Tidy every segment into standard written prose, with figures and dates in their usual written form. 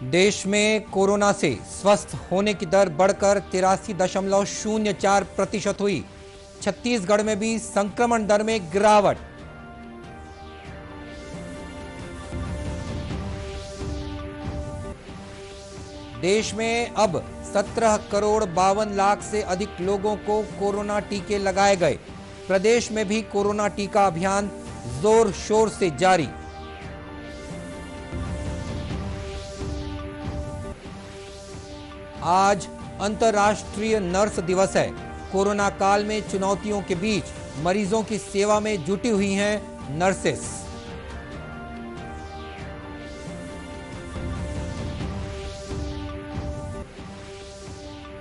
देश में कोरोना से स्वस्थ होने की दर बढ़कर 83.04% हुई। छत्तीसगढ़ में भी संक्रमण दर में गिरावट। देश में अब 17 करोड़ 52 लाख से अधिक लोगों को कोरोना टीके लगाए गए। प्रदेश में भी कोरोना टीका अभियान जोर शोर से जारी। आज अंतर्राष्ट्रीय नर्स दिवस है। कोरोना काल में चुनौतियों के बीच मरीजों की सेवा में जुटी हुई हैं नर्सेस।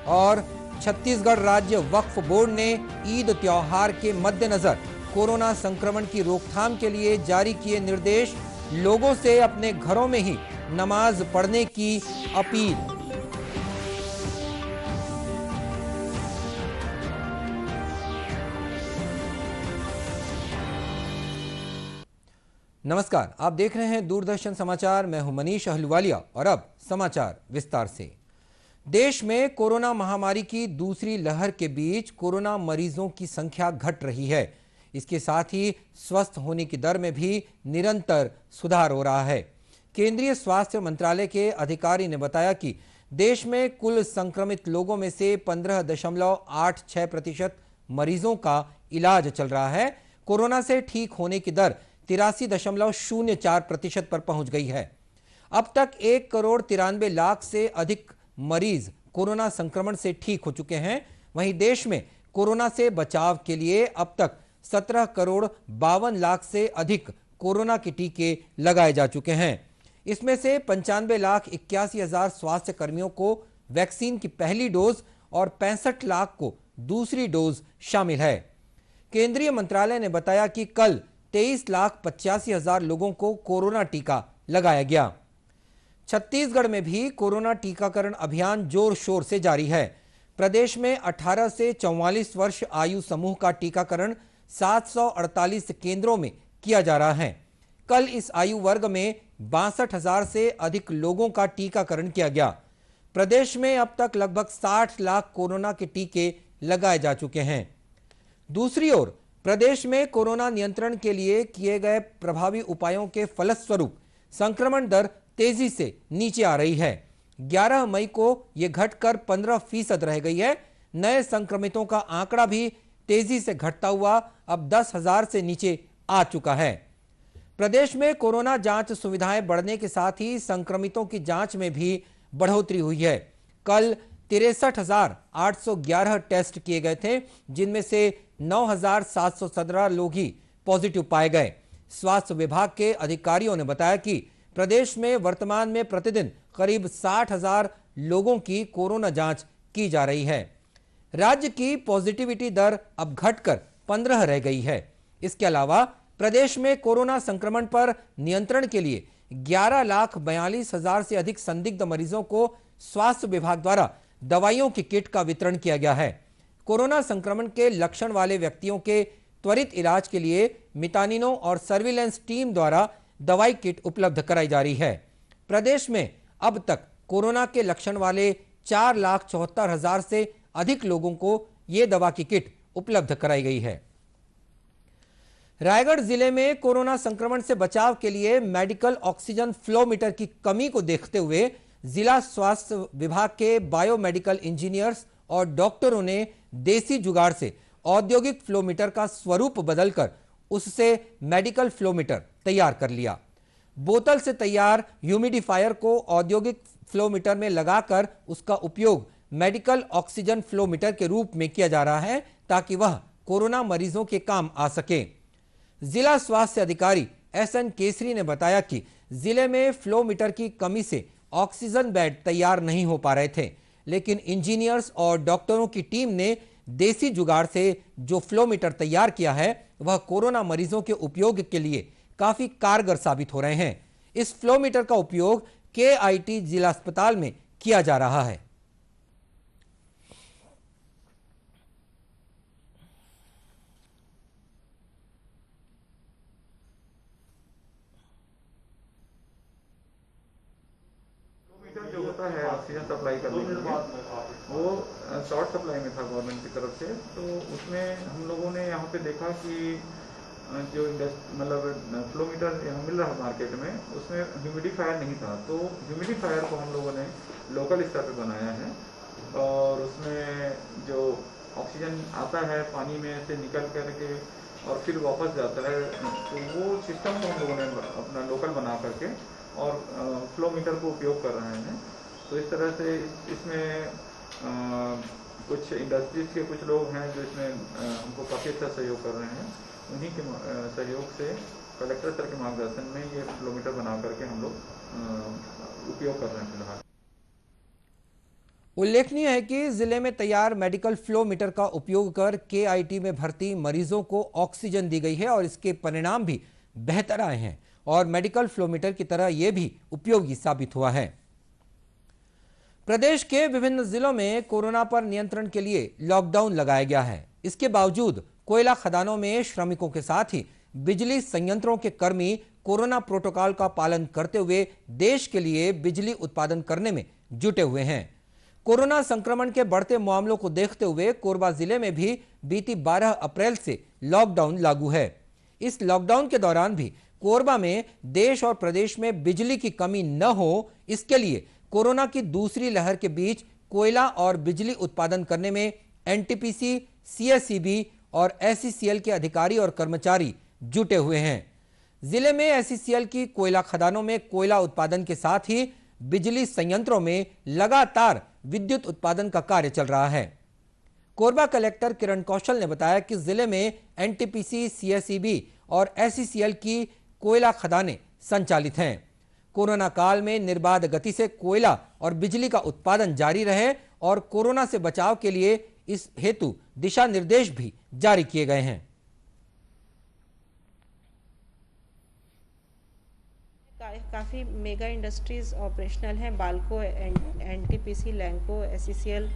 और छत्तीसगढ़ राज्य वक्फ बोर्ड ने ईद त्योहार के मद्देनजर कोरोना संक्रमण की रोकथाम के लिए जारी किए निर्देश। लोगों से अपने घरों में ही नमाज पढ़ने की अपील। नमस्कार, आप देख रहे हैं दूरदर्शन समाचार। मैं हूं मनीष अहलूवालिया और अब समाचार विस्तार से। देश में कोरोना महामारी की दूसरी लहर के बीच कोरोना मरीजों की संख्या घट रही है। इसके साथ ही स्वस्थ होने की दर में भी निरंतर सुधार हो रहा है। केंद्रीय स्वास्थ्य मंत्रालय के अधिकारी ने बताया कि देश में कुल संक्रमित लोगों में से 15.86% मरीजों का इलाज चल रहा है। कोरोना से ठीक होने की दर 83.04% पर पहुंच गई है। अब तक 1 करोड़ 93 लाख से अधिक मरीज कोरोना संक्रमण से ठीक हो चुके हैं। वहीं देश में कोरोना से बचाव के लिए अब तक 17 करोड़ 52 लाख से अधिक कोरोना के टीके लगाए जा चुके हैं। इसमें से 95 लाख 81 हजार स्वास्थ्य कर्मियों को वैक्सीन की पहली डोज और 65 लाख को दूसरी डोज शामिल है। केंद्रीय मंत्रालय ने बताया कि कल 23,85,000 लोगों को कोरोना टीका लगाया गया। छत्तीसगढ़ में भी कोरोना टीकाकरण अभियान जोर शोर से जारी है। प्रदेश में 18 से 44 वर्ष आयु समूह का टीकाकरण 748 केंद्रों में किया जा रहा है। कल इस आयु वर्ग में 62,000 से अधिक लोगों का टीकाकरण किया गया। प्रदेश में अब तक लगभग 60 लाख कोरोना के टीके लगाए जा चुके हैं। दूसरी ओर प्रदेश में कोरोना नियंत्रण के लिए किए गए प्रभावी उपायों के फलस्वरूप संक्रमण दर तेजी से नीचे आ रही है। 11 मई को यह घटकर 15% रह गई है। नए संक्रमितों का आंकड़ा भी तेजी से घटता हुआ अब 10,000 से नीचे आ चुका है। प्रदेश में कोरोना जांच सुविधाएं बढ़ने के साथ ही संक्रमितों की जांच में भी बढ़ोतरी हुई है। कल 63,811 टेस्ट किए गए थे, जिनमें से 9,717 लोग ही पॉजिटिव पाए गए। स्वास्थ्य विभाग के अधिकारियों ने बताया कि प्रदेश में वर्तमान में प्रतिदिन करीब 60,000 लोगों की कोरोना जांच की जा रही है। राज्य की पॉजिटिविटी दर अब घटकर 15 रह गई है। इसके अलावा प्रदेश में कोरोना संक्रमण पर नियंत्रण के लिए 11,42,000 से अधिक संदिग्ध मरीजों को स्वास्थ्य विभाग द्वारा दवाइयों की किट का वितरण किया गया है। कोरोना संक्रमण के लक्षण वाले व्यक्तियों के त्वरित इलाज के लिए मितानिनों और सर्विलेंस टीम द्वारा दवाई किट उपलब्ध कराई जा रही है। प्रदेश में अब तक कोरोना के लक्षण वाले 4,74,000 से अधिक लोगों को यह दवा की किट उपलब्ध कराई गई है। रायगढ़ जिले में कोरोना संक्रमण से बचाव के लिए मेडिकल ऑक्सीजन फ्लो मीटर की कमी को देखते हुए जिला स्वास्थ्य विभाग के बायोमेडिकल इंजीनियर्स और डॉक्टरों ने देसी जुगाड़ से औद्योगिक फ्लो मीटर का स्वरूप बदलकर उससे मेडिकल फ्लो मीटर तैयार कर लिया। बोतल से तैयार ह्यूमिडिफायर को औद्योगिक फ्लो मीटर में लगाकर उसका उपयोग मेडिकल ऑक्सीजन फ्लो मीटर के रूप में किया जा रहा है, ताकि वह कोरोना मरीजों के काम आ सके। जिला स्वास्थ्य अधिकारी SN केसरी ने बताया कि जिले में फ्लो मीटर की कमी से ऑक्सीजन बेड तैयार नहीं हो पा रहे थे, लेकिन इंजीनियर्स और डॉक्टरों की टीम ने देसी जुगाड़ से जो फ्लो मीटर तैयार किया है वह कोरोना मरीजों के उपयोग के लिए काफी कारगर साबित हो रहे हैं। इस फ्लो मीटर का उपयोग KIT जिला अस्पताल में किया जा रहा है। शॉर्ट सप्लाई में था गवर्नमेंट की तरफ से, तो उसमें हम लोगों ने यहाँ पे देखा कि जो मतलब फ्लो मीटर यहाँ मिल रहा है मार्केट में, उसमें ह्यूमिडिफायर नहीं था। तो ह्यूमिडिफायर को हम लोगों ने लोकल स्तर पे बनाया है और उसमें जो ऑक्सीजन आता है पानी में से निकल करके और फिर वापस जाता है, तो वो सिस्टम को हम लोगों ने अपना लोकल बना करके और फ्लो मीटर को उपयोग कर रहे हैं। तो इस तरह से इसमें कुछ इंडस्ट्रीज के कुछ लोग हैं जो इसमें हमको काफ़ी अच्छा सहयोग कर रहे हैं। उन्हीं के सहयोग से कलेक्टर सर के मार्गदर्शन में ये फ्लो मीटर बना करके हम लोग उपयोग कर रहे हैं फिलहाल। उल्लेखनीय है कि जिले में तैयार मेडिकल फ्लो मीटर का उपयोग कर केआईटी में भर्ती मरीजों को ऑक्सीजन दी गई है और इसके परिणाम भी बेहतर आए हैं और मेडिकल फ्लो मीटर की तरह यह भी उपयोगी साबित हुआ है। प्रदेश के विभिन्न जिलों में कोरोना पर नियंत्रण के लिए लॉकडाउन लगाया गया है। इसके बावजूद कोयला खदानों में श्रमिकों के साथ ही बिजली संयंत्रों के कर्मी कोरोना प्रोटोकॉल का पालन करते हुए देश के लिए बिजली उत्पादन करने में जुटे हुए हैं। कोरोना संक्रमण के बढ़ते मामलों को देखते हुए कोरबा जिले में भी बीती 12 अप्रैल से लॉकडाउन लागू है। इस लॉकडाउन के दौरान भी कोरबा में देश और प्रदेश में बिजली की कमी न हो, इसके लिए कोरोना की दूसरी लहर के बीच कोयला और बिजली उत्पादन करने में एनटीपीसी, सीएसईबी और एसईसीएल के अधिकारी और कर्मचारी जुटे हुए हैं। जिले में एसईसीएल की कोयला खदानों में कोयला उत्पादन के साथ ही बिजली संयंत्रों में लगातार विद्युत उत्पादन का कार्य चल रहा है। कोरबा कलेक्टर किरण कौशल ने बताया कि जिले में एनटीपीसी, सीएसईबी और एसईसीएल की कोयला खदानें संचालित हैं। कोरोना काल में निर्बाध गति से कोयला और बिजली का उत्पादन जारी रहे और कोरोना से बचाव के लिए इस हेतु दिशा निर्देश भी जारी किए गए हैं। काफ़ी मेगा इंडस्ट्रीज ऑपरेशनल हैं। बाल्को, एनटीपीसी, लैंको, एसईसीएल,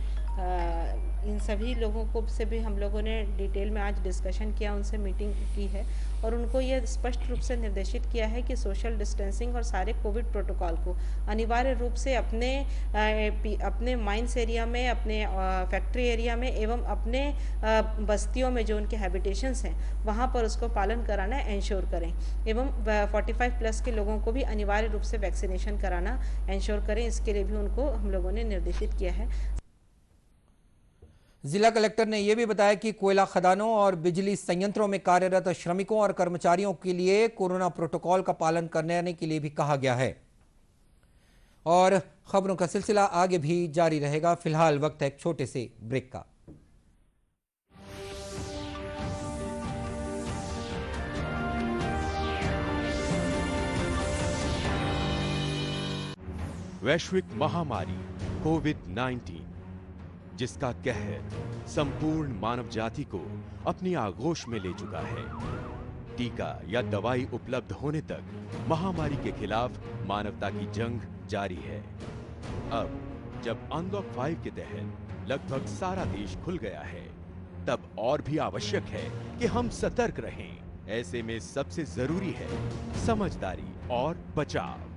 इन सभी लोगों को से भी हम लोगों ने डिटेल में आज डिस्कशन किया, उनसे मीटिंग की है और उनको ये स्पष्ट रूप से निर्देशित किया है कि सोशल डिस्टेंसिंग और सारे कोविड प्रोटोकॉल को अनिवार्य रूप से अपने माइंस एरिया में, अपने फैक्ट्री एरिया में एवं अपने बस्तियों में जो उनके हैबिटेशंस हैं वहाँ पर उसको पालन कराना इंश्योर करें एवं 45+ के लोगों को भी अनिवार्य रूप से वैक्सीनेशन कराना इंश्योर करें। इसके लिए भी उनको हम लोगों ने निर्देशित किया है। जिला कलेक्टर ने यह भी बताया कि कोयला खदानों और बिजली संयंत्रों में कार्यरत श्रमिकों और कर्मचारियों के लिए कोरोना प्रोटोकॉल का पालन करने के लिए भी कहा गया है और खबरों का सिलसिला आगे भी जारी रहेगा। फिलहाल वक्त है एक छोटे से ब्रेक का। वैश्विक महामारी कोविड-19 जिसका कहर संपूर्ण मानव जाति को अपनी आगोश में ले चुका है। टीका या दवाई उपलब्ध होने तक महामारी के खिलाफ मानवता की जंग जारी है। अब जब अनलॉक 5 के तहत लगभग सारा देश खुल गया है, तब और भी आवश्यक है कि हम सतर्क रहें। ऐसे में सबसे जरूरी है समझदारी और बचाव।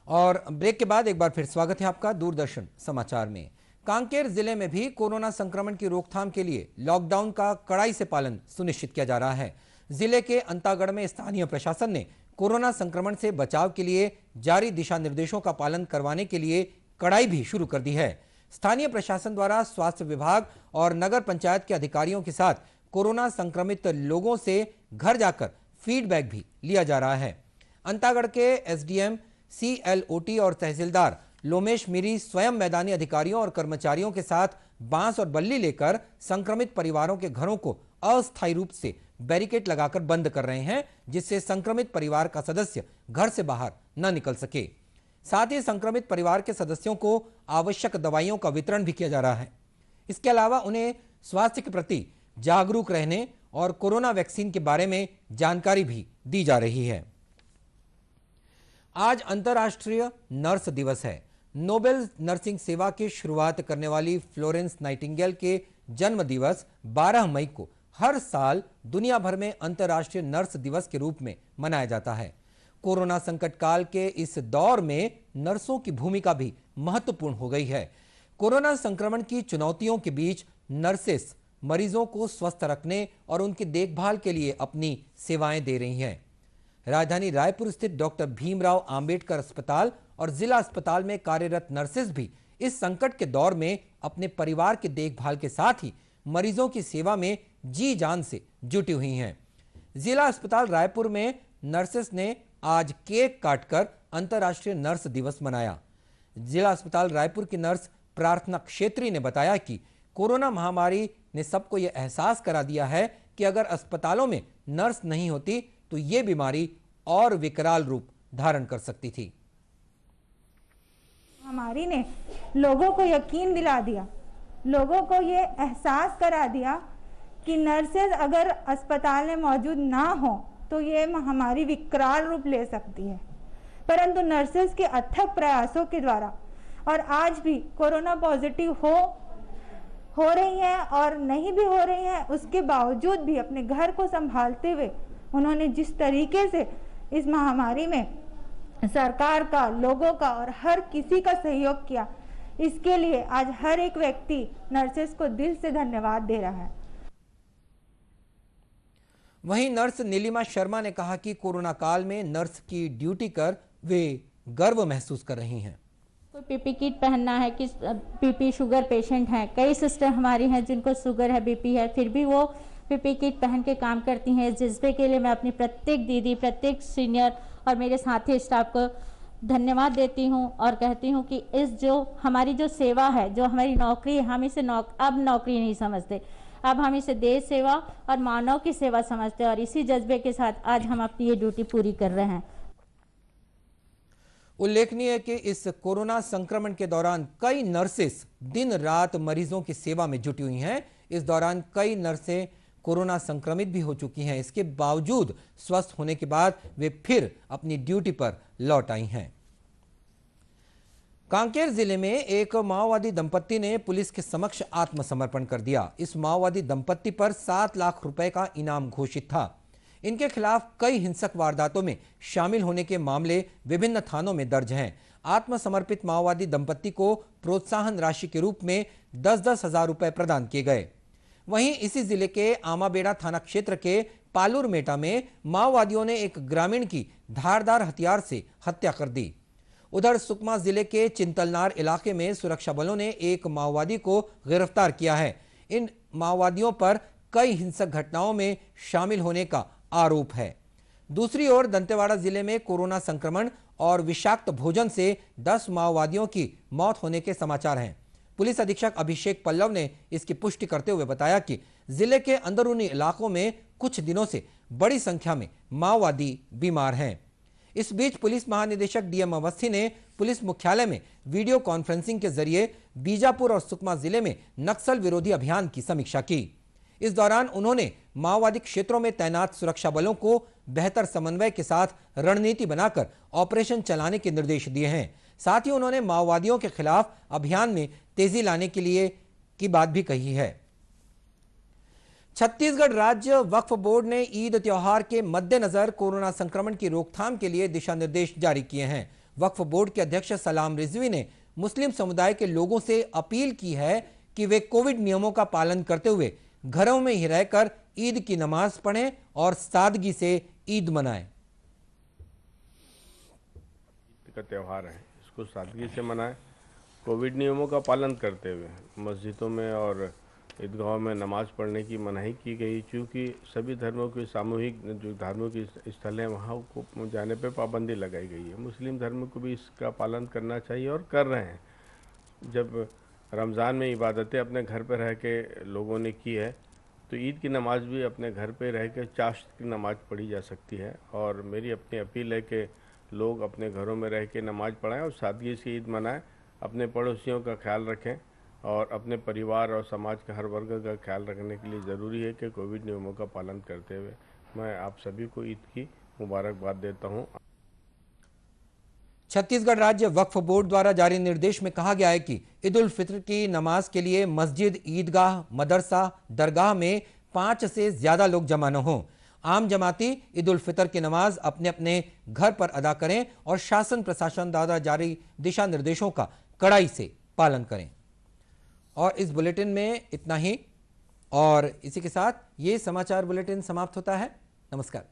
और ब्रेक के बाद एक बार फिर स्वागत है आपका दूरदर्शन समाचार में। कांकेर जिले में भी कोरोना संक्रमण की रोकथाम के लिए लॉकडाउन का कड़ाई से पालन सुनिश्चित किया जा रहा है। जिले के अंतागढ़ में स्थानीय प्रशासन ने कोरोना संक्रमण से बचाव के लिए जारी दिशा निर्देशों का पालन करवाने के लिए कड़ाई भी शुरू कर दी है। स्थानीय प्रशासन द्वारा स्वास्थ्य विभाग और नगर पंचायत के अधिकारियों के साथ कोरोना संक्रमित लोगों से घर जाकर फीडबैक भी लिया जा रहा है। अंतागढ़ के एसडीएम, सीएलओटी और तहसीलदार लोमेश मीरी स्वयं मैदानी अधिकारियों और कर्मचारियों के साथ बांस और बल्ली लेकर संक्रमित परिवारों के घरों को अस्थायी रूप से बैरिकेड लगाकर बंद कर रहे हैं, जिससे संक्रमित परिवार का सदस्य घर से बाहर न निकल सके। साथ ही संक्रमित परिवार के सदस्यों को आवश्यक दवाइयों का वितरण भी किया जा रहा है। इसके अलावा उन्हें स्वास्थ्य के प्रति जागरूक रहने और कोरोना वैक्सीन के बारे में जानकारी भी दी जा रही है। आज अंतर्राष्ट्रीय नर्स दिवस है। नोबेल नर्सिंग सेवा की शुरुआत करने वाली फ्लोरेंस नाइटिंगेल के जन्म दिवस 12 मई को हर साल दुनिया भर में अंतर्राष्ट्रीय नर्स दिवस के रूप में मनाया जाता है। कोरोना संकट काल के इस दौर में नर्सों की भूमिका भी महत्वपूर्ण हो गई है। कोरोना संक्रमण की चुनौतियों के बीच नर्सेस मरीजों को स्वस्थ रखने और उनकी देखभाल के लिए अपनी सेवाएं दे रही हैं। राजधानी रायपुर स्थित डॉक्टर भीमराव अंबेडकर अस्पताल और जिला अस्पताल में कार्यरत नर्सेस भी इस संकट के दौर में अपने परिवार की देखभाल के साथ ही मरीजों की सेवा में जी जान से जुटी हुई हैं। जिला अस्पताल रायपुर में नर्सेस ने आज केक काटकर अंतर्राष्ट्रीय नर्स दिवस मनाया। जिला अस्पताल रायपुर की नर्स प्रार्थना क्षेत्री ने बताया कि कोरोना महामारी ने सबको यह एहसास करा दिया है कि अगर अस्पतालों में नर्स नहीं होती तो ये बीमारी और विकराल रूप धारण कर सकती थी। महामारी ने लोगों को यकीन दिला दिया, लोगों को ये एहसास करा दिया कि नर्सेज अगर अस्पताल में मौजूद ना हो तो ये महामारी विकराल रूप ले सकती है। परंतु नर्सेज के अथक प्रयासों के द्वारा और आज भी कोरोना पॉजिटिव हो रही हैं और नहीं भी हो रही हैं, उसके बावजूद भी अपने घर को संभालते हुए उन्होंने जिस तरीके से इस महामारी में सरकार का, लोगों का और हर किसी का सहयोग किया, इसके लिए आज हर एक व्यक्ति नर्सेस को दिल से धन्यवाद दे रहा है। वहीं नर्स नीलिमा शर्मा ने कहा कि कोरोना काल में नर्स की ड्यूटी कर वे गर्व महसूस कर रही हैं। कोई पीपी किट पहनना है कि बीपी शुगर पेशेंट हैं, कई सिस्टर हमारी हैं जिनको शुगर है, बीपी है, फिर भी वो पीपी किट पहन के काम करती हैं। इस जज्बे के लिए मैं अपनी प्रत्येक दीदी, प्रत्येक सीनियर और मेरे साथी स्टाफ को धन्यवाद देती हूं और कहती हूं कि इस जो हमारी जो सेवा है, जो हमारी नौकरी है, हम इसे अब नौकरी नहीं समझते, अब हम इसे देश सेवा और मानव की सेवा समझते हैं और इसी जज्बे के साथ आज हम अपनी ये ड्यूटी पूरी कर रहे हैं। उल्लेखनीय है कि इस कोरोना संक्रमण के दौरान कई नर्सेस दिन रात मरीजों की सेवा में जुटी हुई हैं। इस दौरान कई नर्सें कोरोना संक्रमित भी हो चुकी हैं। इसके बावजूद स्वस्थ होने के बाद वे फिर अपनी ड्यूटी पर लौट आई हैं। कांकेर जिले में एक माओवादी दंपत्ति ने पुलिस के समक्ष आत्मसमर्पण कर दिया। इस माओवादी दंपत्ति पर 7 लाख रुपए का इनाम घोषित था। इनके खिलाफ कई हिंसक वारदातों में शामिल होने के मामले विभिन्न थानों में दर्ज हैं। आत्मसमर्पित माओवादी दंपत्ति को प्रोत्साहन राशि के रूप में 10-10 हजार रुपए प्रदान किए गए। वहीं इसी जिले के आमाबेड़ा थाना क्षेत्र के पालूर मेटा में माओवादियों ने एक ग्रामीण की धारदार हथियार से हत्या कर दी। उधर सुकमा जिले के चिंतलनार इलाके में सुरक्षा बलों ने एक माओवादी को गिरफ्तार किया है। इन माओवादियों पर कई हिंसक घटनाओं में शामिल होने का आरोप है। दूसरी ओर दंतेवाड़ा जिले में कोरोना संक्रमण और विषाक्त भोजन से 10 माओवादियों की मौत होने के समाचार हैं। पुलिस अधीक्षक अभिषेक पल्लव ने इसकी पुष्टि करते हुए बताया कि जिले के अंदरूनी इलाकों में कुछ दिनों से बड़ी संख्या में माओवादी बीमार हैं। इस बीच पुलिस महानिदेशक डीएम अवस्थी ने पुलिस मुख्यालय में वीडियो कॉन्फ्रेंसिंग के जरिए बीजापुर और सुकमा जिले में नक्सल विरोधी अभियान की समीक्षा की। इस दौरान उन्होंने माओवादी क्षेत्रों में तैनात सुरक्षा बलों को बेहतर समन्वय के साथ रणनीति बनाकर ऑपरेशन चलाने के निर्देश दिए हैं। साथ ही उन्होंने माओवादियों के खिलाफ अभियान में तेजी लाने के लिए की बात भी कही है। छत्तीसगढ़ राज्य वक्फ बोर्ड ने ईद त्योहार के मद्देनजर कोरोना संक्रमण की रोकथाम के लिए दिशा निर्देश जारी किए हैं। वक्फ बोर्ड के अध्यक्ष सलाम रिजवी ने मुस्लिम समुदाय के लोगों से अपील की है कि वे कोविड नियमों का पालन करते हुए घरों में ही रहकर ईद की नमाज पढ़ें और सादगी से ईद मनाएं। ईद का त्यौहार है, इसको सादगी से मनाएं, कोविड नियमों का पालन करते हुए। मस्जिदों में और ईदगाहों में नमाज पढ़ने की मनाही की गई, क्योंकि सभी धर्मों की सामूहिक जो धार्मिक स्थल हैं वहाँ को जाने पे पाबंदी लगाई गई है। मुस्लिम धर्म को भी इसका पालन करना चाहिए और कर रहे हैं। जब रमज़ान में इबादतें अपने घर पर रह के लोगों ने की है, तो ईद की नमाज भी अपने घर पे रह के चाश्त की नमाज पढ़ी जा सकती है। और मेरी अपनी अपील है कि लोग अपने घरों में रह के नमाज पढ़ाएं और सादगी से ईद मनाएं, अपने पड़ोसियों का ख्याल रखें और अपने परिवार और समाज के हर वर्ग का ख्याल रखने के लिए ज़रूरी है कि कोविड नियमों का पालन करते हुए मैं आप सभी को ईद की मुबारकबाद देता हूँ। छत्तीसगढ़ राज्य वक्फ बोर्ड द्वारा जारी निर्देश में कहा गया है कि ईद उल फित्र की नमाज के लिए मस्जिद, ईदगाह, मदरसा, दरगाह में 5 से ज्यादा लोग जमा न हों। आम जमाती ईद उल फितर की नमाज अपने अपने घर पर अदा करें और शासन प्रशासन द्वारा जारी दिशा निर्देशों का कड़ाई से पालन करें। और इस बुलेटिन में इतना ही, और इसी के साथ ये समाचार बुलेटिन समाप्त होता है। नमस्कार।